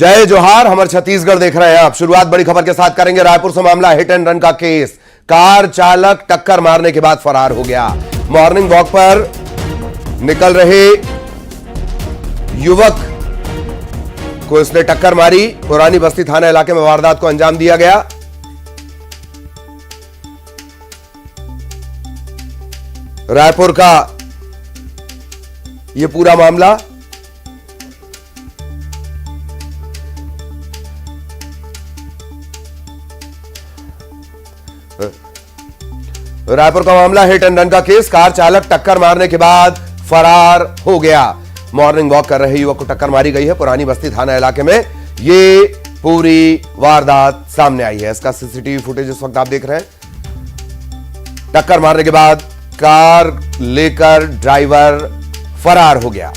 जय जोहार, हमारे छत्तीसगढ़ देख रहे हैं आप। शुरुआत बड़ी खबर के साथ करेंगे। रायपुर से मामला हिट एंड रन का केस। कार चालक टक्कर मारने के बाद फरार हो गया। मॉर्निंग वॉक पर निकल रहे युवक को इसने टक्कर मारी। पुरानी बस्ती थाना इलाके में वारदात को अंजाम दिया गया। रायपुर का यह पूरा मामला। रायपुर का मामला हिट एंड रन का केस। कार चालक टक्कर मारने के बाद फरार हो गया। मॉर्निंग वॉक कर रहे युवक को टक्कर मारी गई है। पुरानी बस्ती थाना इलाके में ये पूरी वारदात सामने आई है। इसका सीसीटीवी फुटेज इस वक्त आप देख रहे हैं। टक्कर मारने के बाद कार लेकर ड्राइवर फरार हो गया।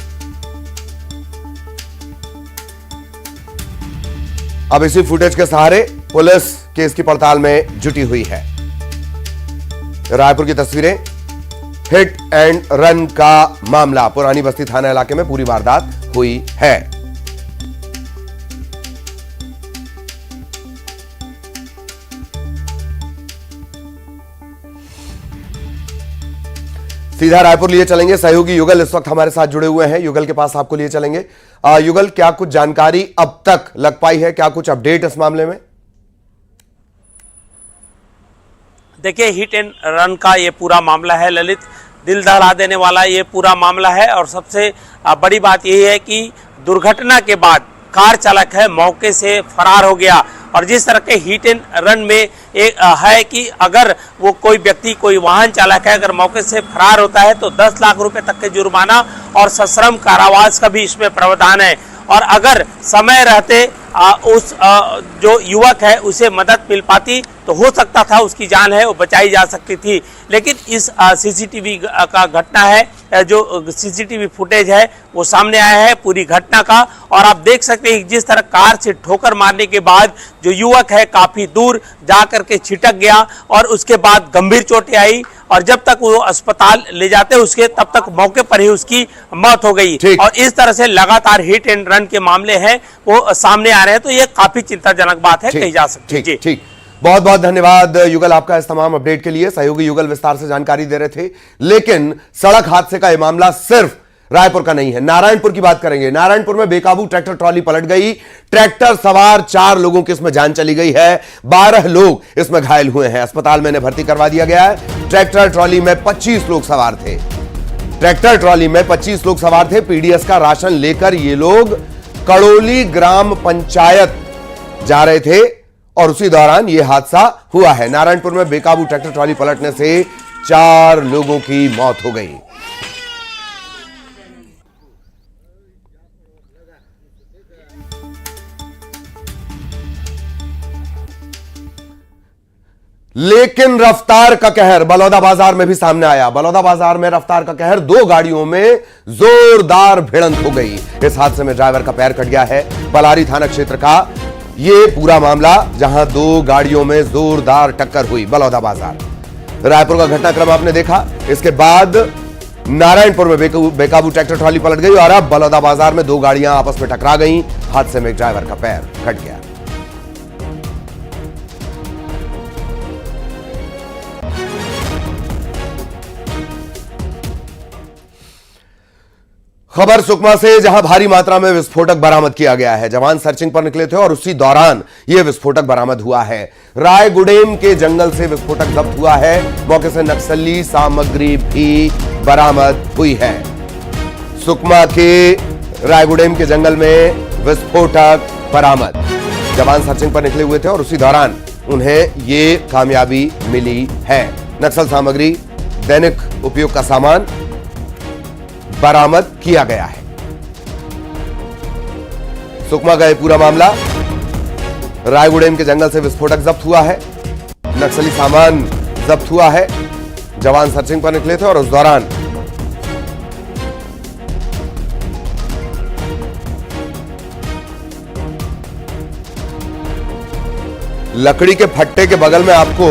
अब इसी फुटेज के सहारे पुलिस केस की पड़ताल में जुटी हुई है। रायपुर की तस्वीरें। हिट एंड रन का मामला। पुरानी बस्ती थाना इलाके में पूरी वारदात हुई है। सीधा रायपुर लिए चलेंगे। सहयोगी युगल इस वक्त हमारे साथ जुड़े हुए हैं। युगल के पास आपको लिए चलेंगे। युगल, क्या कुछ जानकारी अब तक लग पाई है? क्या कुछ अपडेट इस मामले में? देखिए, हिट एंड रन का ये पूरा मामला है ललित। दिल दहला देने वाला ये पूरा मामला है और सबसे बड़ी बात यही है कि दुर्घटना के बाद कार चालक है मौके से फरार हो गया। और जिस तरह के हिट एंड रन में एक है कि अगर वो कोई व्यक्ति, कोई वाहन चालक है, अगर मौके से फरार होता है तो 10 लाख रुपए तक के जुर्माना और सश्रम कारावास का भी इसमें प्रावधान है। और अगर समय रहते उस जो युवक है उसे मदद मिल पाती तो हो सकता था उसकी जान है वो बचाई जा सकती थी। लेकिन इस सीसीटीवी का घटना है, जो सीसीटीवी फुटेज है वो सामने आया है पूरी घटना का। और आप देख सकते हैं जिस तरह कार से ठोकर मारने के बाद जो युवक है काफी दूर जा करके छिटक गया और उसके बाद गंभीर चोटें आई और जब तक वो अस्पताल ले जाते उसके तब तक मौके पर ही उसकी मौत हो गई। और इस तरह से लगातार हिट एंड रन के मामले हैं वो सामने आ रहे हैं, तो ये काफी चिंताजनक बात है कही जा सकती है। ठीक, बहुत बहुत धन्यवाद युगल आपका इस तमाम अपडेट के लिए। सहयोगी युगल विस्तार से जानकारी दे रहे थे। लेकिन सड़क हादसे का यह मामला सिर्फ रायपुर का नहीं है, नारायणपुर की बात करेंगे। नारायणपुर में बेकाबू ट्रैक्टर ट्रॉली पलट गई। ट्रैक्टर सवार 4 लोगों की इसमें जान चली गई है। 12 लोग इसमें घायल हुए हैं। अस्पताल में इन्हें भर्ती करवा दिया गया है। ट्रैक्टर ट्रॉली में 25 लोग सवार थे। ट्रैक्टर ट्रॉली में 25 लोग सवार थे। पीडीएस का राशन लेकर ये लोग कड़ोली ग्राम पंचायत जा रहे थे और उसी दौरान यह हादसा हुआ है। नारायणपुर में बेकाबू ट्रैक्टर ट्रॉली पलटने से 4 लोगों की मौत हो गई। लेकिन रफ्तार का कहर बलौदा बाजार में भी सामने आया। बलौदा बाजार में रफ्तार का कहर, 2 गाड़ियों में जोरदार भिड़ंत हो गई। इस हादसे में ड्राइवर का पैर कट गया है। पलारी थाना क्षेत्र का यह पूरा मामला, जहां 2 गाड़ियों में जोरदार टक्कर हुई। बलौदा बाजार रायपुर का घटनाक्रम आपने देखा। इसके बाद नारायणपुर में बेकाबू ट्रैक्टर ट्रॉली पलट गई और अब बलौदा बाजार में 2 गाड़ियां आपस में टकरा गई। हादसे में एक ड्राइवर का पैर कट गया। खबर सुकमा से, जहां भारी मात्रा में विस्फोटक बरामद किया गया है। जवान सर्चिंग पर निकले थे और उसी दौरान यह विस्फोटक बरामद हुआ है। रायगुडेम के जंगल से विस्फोटक जब्त हुआ है। मौके से नक्सली सामग्री भी बरामद हुई है। सुकमा के रायगुडेम के जंगल में विस्फोटक बरामद। जवान सर्चिंग पर निकले हुए थे और उसी दौरान उन्हें यह कामयाबी मिली है। नक्सल सामग्री, दैनिक उपयोग का सामान बरामद किया गया है। सुकमा का यह पूरा मामला, रायगुडेम के जंगल से विस्फोटक जब्त हुआ है। नक्सली सामान जब्त हुआ है। जवान सर्चिंग पर निकले थे और उस दौरान लकड़ी के फट्टे के बगल में आपको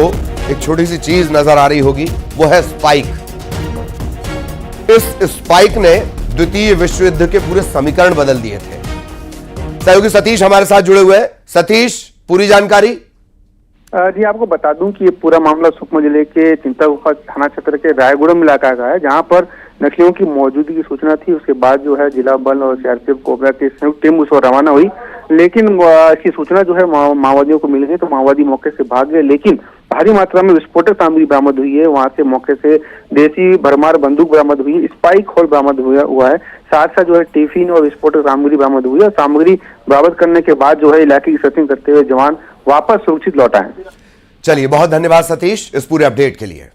एक छोटी सी चीज नजर आ रही होगी, वो है स्पाइक। इस स्पाइक ने द्वितीय विश्व युद्ध के पूरे समीकरण बदल दिए थे। सहयोगी सतीश हमारे साथ जुड़े हुए हैं। सतीश, पूरी जानकारी। जी, आपको बता दूं कि ये पूरा मामला सुकमा जिले के चिंतागुफा थाना क्षेत्र के रायगुड़म इलाका का है, जहां पर नक्सलियों की मौजूदगी की सूचना थी। उसके बाद जो है जिला बल और सीआरपीएफ कोबरा की संयुक्त टीम उस पर रवाना हुई, लेकिन इसकी सूचना जो है माओवादियों को मिल गई तो माओवादी मौके से भाग गए। लेकिन भारी मात्रा में विस्फोटक सामग्री बरामद हुई है। वहां से मौके से देसी भरमार बंदूक बरामद हुई है, स्पाइक होल बरामद हुआ है, साथ साथ जो है टिफिन और विस्फोटक सामग्री बरामद हुई है। और सामग्री बरामद करने के बाद जो है इलाके की सर्चिंग करते हुए जवान वापस सुरक्षित लौटा है। चलिए, बहुत धन्यवाद सतीश इस पूरे अपडेट के लिए।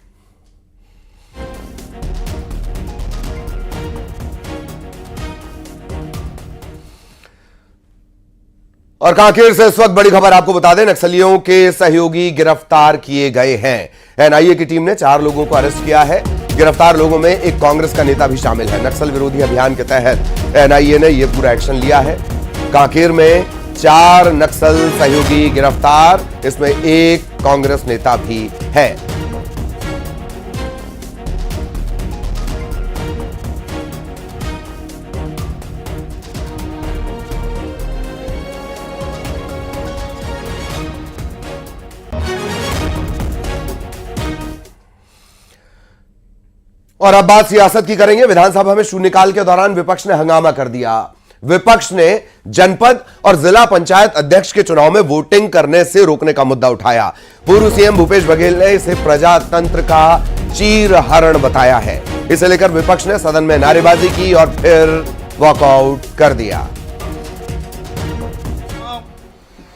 और कांकेर से इस वक्त बड़ी खबर आपको बता दें, नक्सलियों के सहयोगी गिरफ्तार किए गए हैं। एनआईए की टीम ने 4 लोगों को अरेस्ट किया है। गिरफ्तार लोगों में एक कांग्रेस का नेता भी शामिल है। नक्सल विरोधी अभियान के तहत एनआईए ने यह पूरा एक्शन लिया है। कांकेर में 4 नक्सल सहयोगी गिरफ्तार, इसमें एक कांग्रेस नेता भी है। और अब बात सियासत की करेंगे। विधानसभा में शून्यकाल के दौरान विपक्ष ने हंगामा कर दिया। विपक्ष ने जनपद और जिला पंचायत अध्यक्ष के चुनाव में वोटिंग करने से रोकने का मुद्दा उठाया। पूर्व सीएम भूपेश बघेल ने इसे प्रजातंत्र का चीरहरण बताया है। इसे लेकर विपक्ष ने सदन में नारेबाजी की और फिर वॉकआउट कर दिया।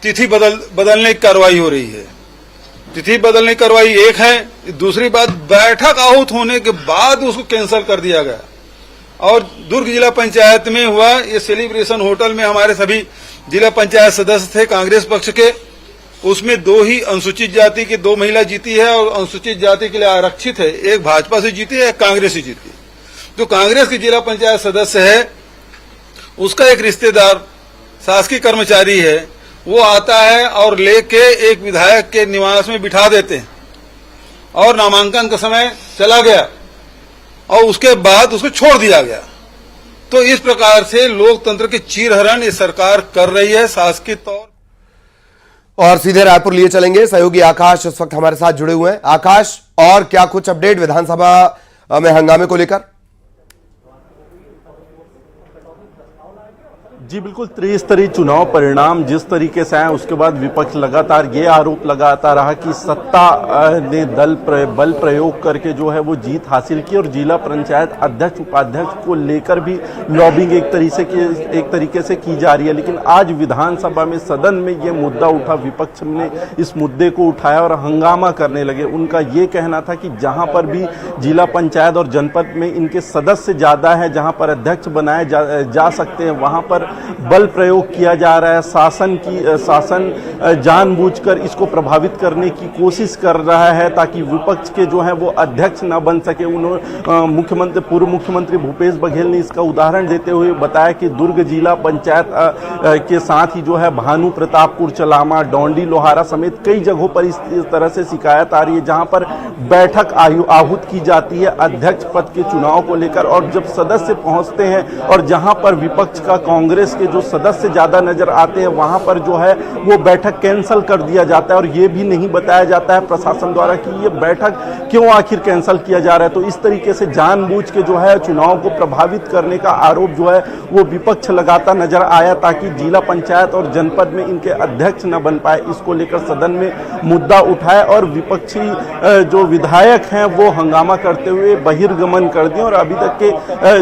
तिथि बदलने की कार्रवाई हो रही है। तिथि बदलने की कार्रवाई एक है। दूसरी बात, बैठक आहूत होने के बाद उसको कैंसिल कर दिया गया। और दुर्ग जिला पंचायत में हुआ ये सेलिब्रेशन होटल में हमारे सभी जिला पंचायत सदस्य थे कांग्रेस पक्ष के। उसमें 2 ही अनुसूचित जाति की 2 महिला जीती है और अनुसूचित जाति के लिए आरक्षित है। एक भाजपा से जीती है, एक कांग्रेस से जीती है। जो कांग्रेस के जिला पंचायत सदस्य है उसका एक रिश्तेदार शासकीय कर्मचारी है, वो आता है और लेके एक विधायक के निवास में बिठा देते हैं और नामांकन का समय चला गया और उसके बाद उसको छोड़ दिया गया। तो इस प्रकार से लोकतंत्र के चीरहरण ये सरकार कर रही है शासकीय तौर। और सीधे रायपुर लिए चलेंगे। सहयोगी आकाश इस वक्त हमारे साथ जुड़े हुए हैं। आकाश, और क्या कुछ अपडेट विधानसभा में हंगामे को लेकर? जी बिल्कुल, त्रिस्तरीय चुनाव परिणाम जिस तरीके से आए उसके बाद विपक्ष लगातार ये आरोप लगाता रहा कि सत्ता ने बल प्रयोग करके जो है वो जीत हासिल की और जिला पंचायत अध्यक्ष उपाध्यक्ष को लेकर भी लॉबिंग एक तरीके से की जा रही है। लेकिन आज विधानसभा में सदन में ये मुद्दा उठा, विपक्ष ने इस मुद्दे को उठाया और हंगामा करने लगे। उनका ये कहना था कि जहां पर भी जिला पंचायत और जनपद में इनके सदस्य ज्यादा है, जहां पर अध्यक्ष बनाए जा सकते हैं, वहां पर बल प्रयोग किया जा रहा है। शासन जानबूझकर इसको प्रभावित करने की कोशिश कर रहा है ताकि विपक्ष के जो है वो अध्यक्ष न बन सके। उन्होंने पूर्व मुख्यमंत्री भूपेश बघेल ने इसका उदाहरण देते हुए बताया कि दुर्ग जिला पंचायत के साथ ही जो है भानु प्रतापपुर, चलामा, डोंडी, लोहारा समेत कई जगहों पर इस तरह से शिकायत आ रही है जहां पर बैठक आहूत की जाती है अध्यक्ष पद के चुनाव को लेकर। और जब सदस्य पहुंचते हैं और जहां पर विपक्ष का कांग्रेस के जो सदस्य ज्यादा नजर आते हैं वहां पर जो है वो बैठक कैंसिल कर दिया जाता है। और ये भी नहीं बताया जाता है प्रशासन द्वारा कि ये बैठक क्यों आखिर कैंसिल किया जा रहा है। तो इस तरीके से जानबूझ के जो है चुनाव को प्रभावित करने का आरोप जो है वो विपक्ष लगाता नजर आया ताकि जिला पंचायत और जनपद में इनके अध्यक्ष न बन पाए। इसको लेकर सदन में मुद्दा उठाया और विपक्षी जो विधायक हैं वो हंगामा करते हुए बहिर्गमन कर दिए और अभी तक के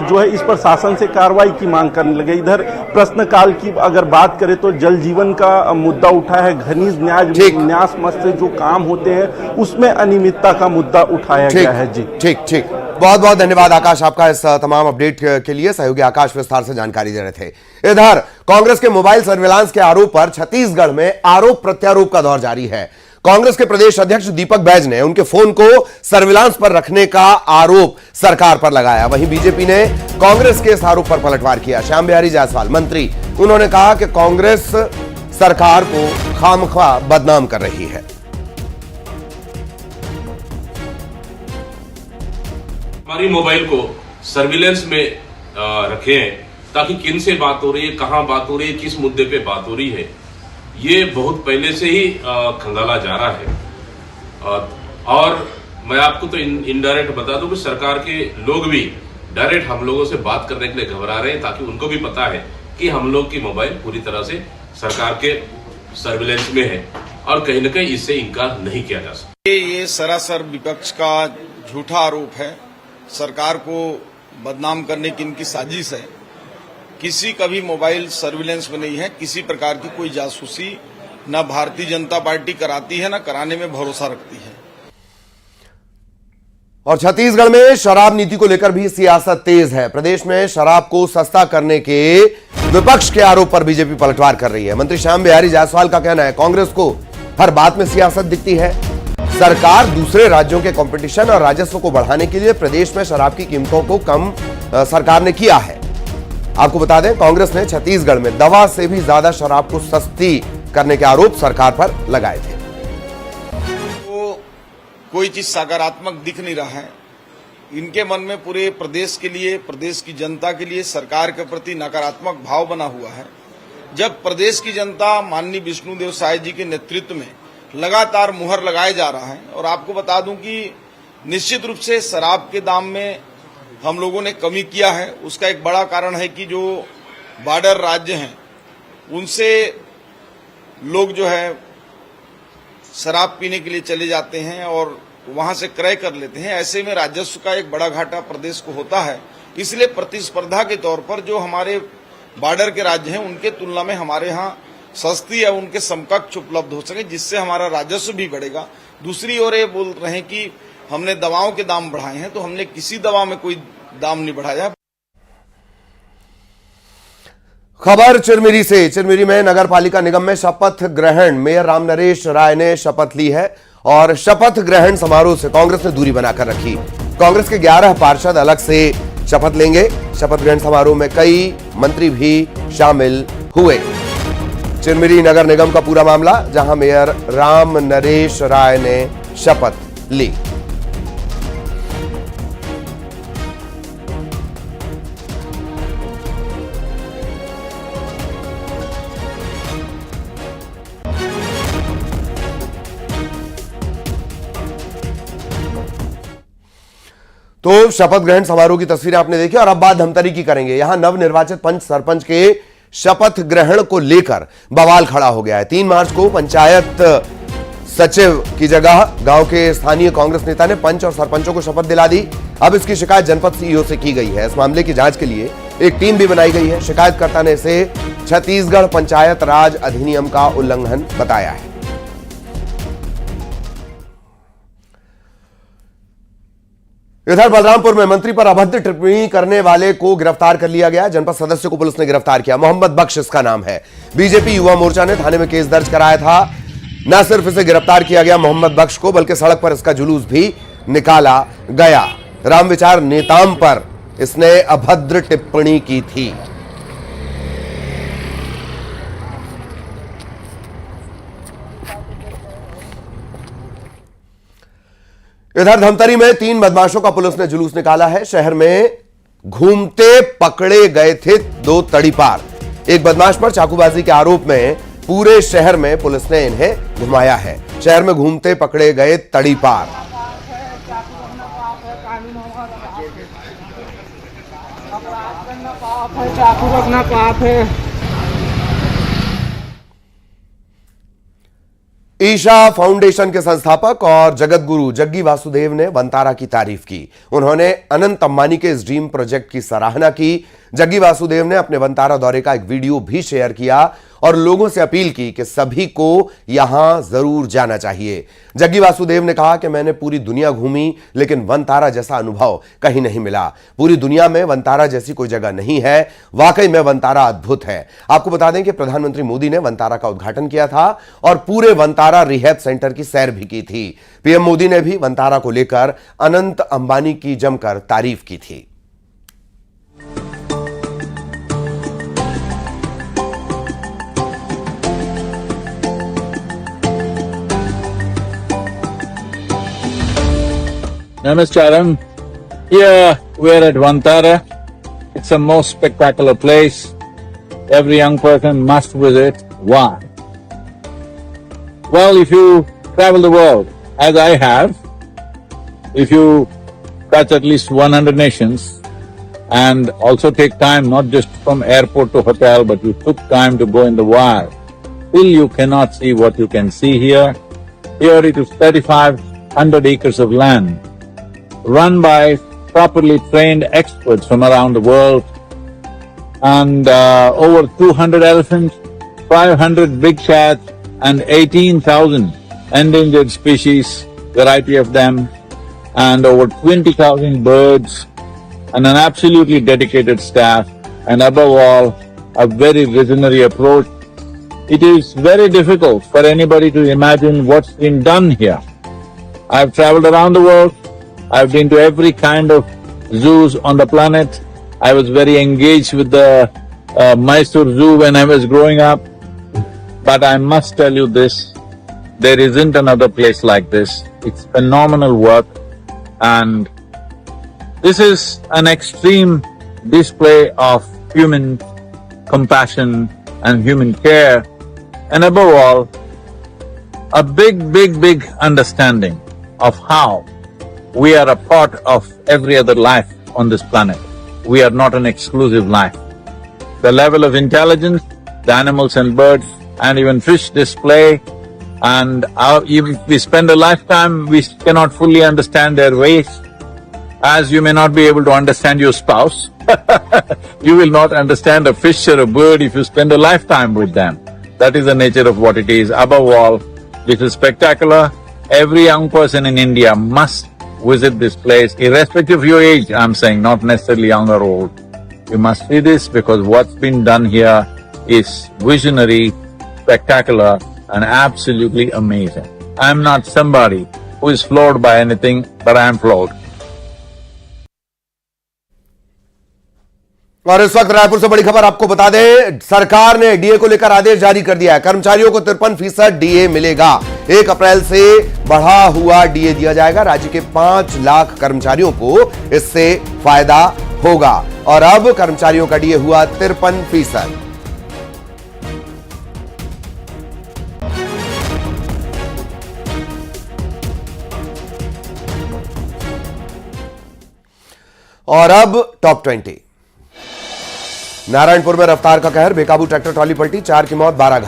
जो है इस पर शासन से कार्रवाई की मांग करने लगे। इधर प्रश्नकाल की अगर बात करें तो जल जीवन का मुद्दा उठा है। खनिज न्यास मत से जो काम होते हैं उसमें अनियमितता का मुद्दा उठाया गया है। जी ठीक। बहुत बहुत धन्यवाद आकाश आपका इस तमाम अपडेट के लिए। सहयोगी आकाश विस्तार से जानकारी दे रहे थे। इधर कांग्रेस के मोबाइल सर्विलांस के आरोप पर छत्तीसगढ़ में आरोप प्रत्यारोप का दौर जारी है। कांग्रेस के प्रदेश अध्यक्ष दीपक बैज ने उनके फोन को सर्विलांस पर रखने का आरोप सरकार पर लगाया। वहीं बीजेपी ने कांग्रेस के इस आरोप पर पलटवार किया। श्याम बिहारी जायसवाल मंत्री, उन्होंने कहा कि कांग्रेस सरकार को खामख्वा बदनाम कर रही है। हमारी मोबाइल को सर्विलेंस में रखे हैं ताकि किन से बात हो रही है, कहाँ बात हो रही है, किस मुद्दे पे बात हो रही है, ये बहुत पहले से ही खंगाला जा रहा है। और मैं आपको तो इनडायरेक्ट बता दूं कि सरकार के लोग भी डायरेक्ट हम लोगों से बात करने के लिए घबरा रहे हैं, ताकि उनको भी पता है कि हम लोग की मोबाइल पूरी तरह से सरकार के सर्विलेंस में है और कहीं न कहीं इससे इनकार नहीं किया जा सकता। ये सरासर विपक्ष का झूठा आरोप है, सरकार को बदनाम करने की इनकी साजिश है। किसी का भी मोबाइल सर्विलेंस में नहीं है, किसी प्रकार की कोई जासूसी न भारतीय जनता पार्टी कराती है, न कराने में भरोसा रखती है। और छत्तीसगढ़ में शराब नीति को लेकर भी सियासत तेज है। प्रदेश में शराब को सस्ता करने के विपक्ष के आरोप पर बीजेपी पलटवार कर रही है। मंत्री श्याम बिहारी जायसवाल का कहना है, कांग्रेस को हर बात में सियासत दिखती है। सरकार दूसरे राज्यों के कंपटीशन और राजस्व को बढ़ाने के लिए प्रदेश में शराब की कीमतों को कम सरकार ने किया है। आपको बता दें, कांग्रेस ने छत्तीसगढ़ में दवा से भी ज्यादा शराब को सस्ती करने के आरोप सरकार पर लगाए थे। तो कोई चीज सकारात्मक दिख नहीं रहा है। इनके मन में पूरे प्रदेश के लिए, प्रदेश की जनता के लिए सरकार के प्रति नकारात्मक भाव बना हुआ है। जब प्रदेश की जनता माननीय विष्णुदेव साय जी के नेतृत्व में लगातार मुहर लगाए जा रहा है, और आपको बता दूं कि निश्चित रूप से शराब के दाम में हम लोगों ने कमी किया है। उसका एक बड़ा कारण है कि जो बॉर्डर राज्य हैं उनसे लोग जो है शराब पीने के लिए चले जाते हैं और वहां से क्रय कर लेते हैं। ऐसे में राजस्व का एक बड़ा घाटा प्रदेश को होता है। इसलिए प्रतिस्पर्धा के तौर पर जो हमारे बॉर्डर के राज्य हैं उनके तुलना में हमारे यहाँ सस्ती या उनके समकक्ष उपलब्ध हो सके, जिससे हमारा राजस्व भी बढ़ेगा। दूसरी ओर ये बोल रहे हैं कि हमने दवाओं के दाम बढ़ाए हैं, तो हमने किसी दवा में कोई दाम नहीं बढ़ाया। खबर चिरमिरी से। चिरमिरी में नगर पालिका निगम में शपथ ग्रहण, मेयर राम नरेश राय ने शपथ ली है और शपथ ग्रहण समारोह से कांग्रेस ने दूरी बनाकर रखी। कांग्रेस के 11 पार्षद अलग से शपथ लेंगे। शपथ ग्रहण समारोह में कई मंत्री भी शामिल हुए। चिरमिरी नगर निगम का पूरा मामला, जहां मेयर राम नरेश राय ने शपथ ली। तो शपथ ग्रहण समारोह की तस्वीरें आपने देखी और अब बात धमतरी की करेंगे। यहां नवनिर्वाचित पंच सरपंच के शपथ ग्रहण को लेकर बवाल खड़ा हो गया है। 3 मार्च को पंचायत सचिव की जगह गांव के स्थानीय कांग्रेस नेता ने पंच और सरपंचों को शपथ दिला दी। अब इसकी शिकायत जनपद सीईओ से की गई है। इस मामले की जांच के लिए एक टीम भी बनाई गई है। शिकायतकर्ता ने इसे छत्तीसगढ़ पंचायत राज अधिनियम का उल्लंघन बताया है। इधर बलरामपुर में मंत्री पर अभद्र टिप्पणी करने वाले को गिरफ्तार कर लिया गया। जनपद सदस्य को पुलिस ने गिरफ्तार किया। मोहम्मद बख्श इसका नाम है। बीजेपी युवा मोर्चा ने थाने में केस दर्ज कराया था। न सिर्फ इसे गिरफ्तार किया गया मोहम्मद बख्श को, बल्कि सड़क पर इसका जुलूस भी निकाला गया। राम विचार नेताम पर इसने अभद्र टिप्पणी की थी। इधर धमतरी में 3 बदमाशों का पुलिस ने जुलूस निकाला है। शहर में घूमते पकड़े गए थे 2 तड़ीपार। एक बदमाश पर चाकूबाजी के आरोप में पूरे शहर में पुलिस ने इन्हें घुमाया है। शहर में घूमते पकड़े गए तड़ीपार। चाकू रखना पाप है। ईशा फाउंडेशन के संस्थापक और जगत गुरु जग्गी वासुदेव ने वंतारा की तारीफ की। उन्होंने अनंत अंबानी के इस ड्रीम प्रोजेक्ट की सराहना की। जग्गी वासुदेव ने अपने वंतारा दौरे का एक वीडियो भी शेयर किया और लोगों से अपील की कि सभी को यहां जरूर जाना चाहिए। जग्गी वासुदेव ने कहा कि मैंने पूरी दुनिया घूमी, लेकिन वंतारा जैसा अनुभव कहीं नहीं मिला। पूरी दुनिया में वंतारा जैसी कोई जगह नहीं है। वाकई में वंतारा अद्भुत है। आपको बता दें कि प्रधानमंत्री मोदी ने वंतारा का उद्घाटन किया था और पूरे वंतारा रिहैब सेंटर की सैर भी की थी। पीएम मोदी ने भी वंतारा को लेकर अनंत अंबानी की जमकर तारीफ की थी। Namaskaram. Here we are at Vantara. It's a most spectacular place. Every young person must visit. Why? Well, if you travel the world, as I have, if you touch at least 100 nations and also take time not just from airport to hotel, but you took time to go in the wild, still you cannot see what you can see here. Here it is 3,500 acres of land, run by properly trained experts from around the world, and over 200 elephants, 500 big cats, and 18,000 endangered species, variety of them, and over 20,000 birds, and an absolutely dedicated staff, and above all, a very visionary approach. It is very difficult for anybody to imagine what's been done here. I've traveled around the world, I've been to every kind of zoos on the planet. I was very engaged with the Mysore Zoo when I was growing up. But I must tell you this, there isn't another place like this. It's phenomenal work, and this is an extreme display of human compassion and human care, and above all, a big understanding of how we are a part of every other life on this planet. We are not an exclusive life. The level of intelligence the animals and birds and even fish display, and even if we spend a lifetime, we cannot fully understand their ways. As you may not be able to understand your spouse, you will not understand a fish or a bird if you spend a lifetime with them. That is the nature of what it is. Above all, this is spectacular. Every young person in India must visit this place, irrespective of your age, I'm saying, not necessarily young or old. You must see this because what's been done here is visionary, spectacular, and absolutely amazing. I'm not somebody who is floored by anything, but I am floored. और इस वक्त रायपुर से बड़ी खबर आपको बता दें, सरकार ने डीए को लेकर आदेश जारी कर दिया है। कर्मचारियों को 53% डीए मिलेगा। 1 अप्रैल से बढ़ा हुआ डीए दिया जाएगा। राज्य के 5 लाख कर्मचारियों को इससे फायदा होगा और अब कर्मचारियों का डीए हुआ 53%। और अब टॉप 20। नारायणपुर में रफ्तार का कहर, बेकाबू ट्रैक्टर ट्रॉली पलटी, 4 की मौत, 12 घायल।